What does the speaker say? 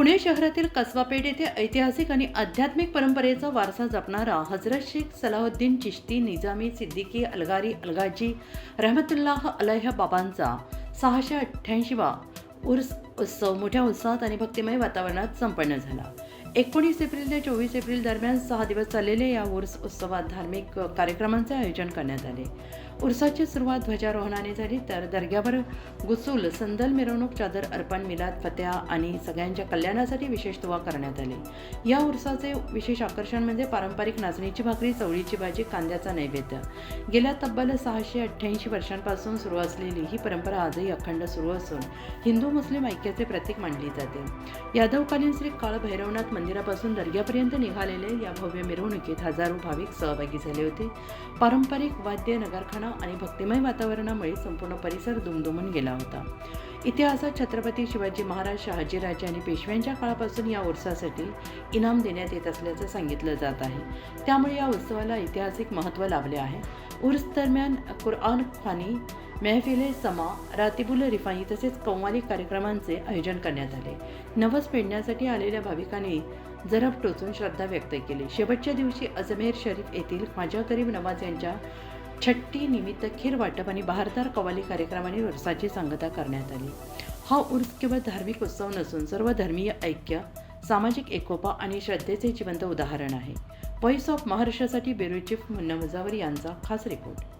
पुणे शहरातील कसबापेठ येथे ऐतिहासिक आणि आध्यात्मिक परंपरेचा वारसा जपणारा हजरत शेख सलाहुद्दीन चिश्ती निजामी सिद्दीकी अलगारी अलगाजी रहमतुल्लाह अलैह बाबांचा 688वा उर्स उत्सव मोठ्या उत्साहात आणि भक्तिमय वातावरणात संपन्न झाला। 19 एप्रिल ते 24 एप्रिल दरम्यान 6 दिवस चाललेल्या या उर्स उत्सवात धार्मिक कार्यक्रमांचे आयोजन करण्यात आले। उर्साची सुरुवात ध्वजारोहणाने झाली, तर दर्ग्यावर गुसूल, संदल मिरवणूक, चादर अर्पण, मिलाद फत्या आणि सगळ्यांच्या कल्याणासाठी विशेष दुआ करण्यात आली। या उर्साचे विशेष आकर्षण म्हणजे पारंपरिक नाचणीची भाकरी, चवळीची भाजी, कांद्याचा नैवेद्य। गेल्या तब्बल 688 वर्षांपासून सुरू असलेली ही परंपरा आजही अखंड सुरू असून हिंदू मुस्लिम ऐक्याचे प्रतीक मानली जाते। यादवकालीन श्री काळ भैरवनाथ मंदिरापासून दर्ग्यापर्यंत निघालेले या भव्य मिरवणुकीत हजारो भाविक सहभागी झाले होते। पारंपरिक वाद्य, नगारखाना आणि भक्तिमय वातावरणामुळे संपूर्ण परिसर दुमदुमून गेला होता। इतिहासात छत्रपती शिवाजी महाराज, शहाजीराजे आणि पेशव्यांच्या काळापासून या उर्सासाठी इनाम देण्यात येत असल्याचं सांगितलं जात आहे। त्यामुळे या उत्सवाला ऐतिहासिक महत्त्व लाभले आहे। उर्स दरम्यान कुरआन ख्वानी, महफिले समा, रातिबुल रिफाई तसेच कव्वाली कार्यक्रमांचे आयोजन करण्यात आले। नवस फेडण्यासाठी आलेल्या भाविकांनी जरब टोचून श्रद्धा व्यक्त केली। शेवटच्या दिवशी अजमेर शरीफ येथील ख्वाजा गरीब नवाज यांच्या छट्टी निमित्त खीर वाटप आणि बहारदार कव्वाली कार्यक्रमाने उर्साची सांगता करण्यात आली। हा उर्स केवळ धार्मिक उत्सव नसून सर्व धर्मीय ऐक्य, सामाजिक एकोपा आणि श्रद्धेचे जिवंत उदाहरण आहे। व्हॉइस ऑफ महाराष्ट्रासाठी ब्युरो चीफ मुन्ना मुजावर यांचा खास रिपोर्ट।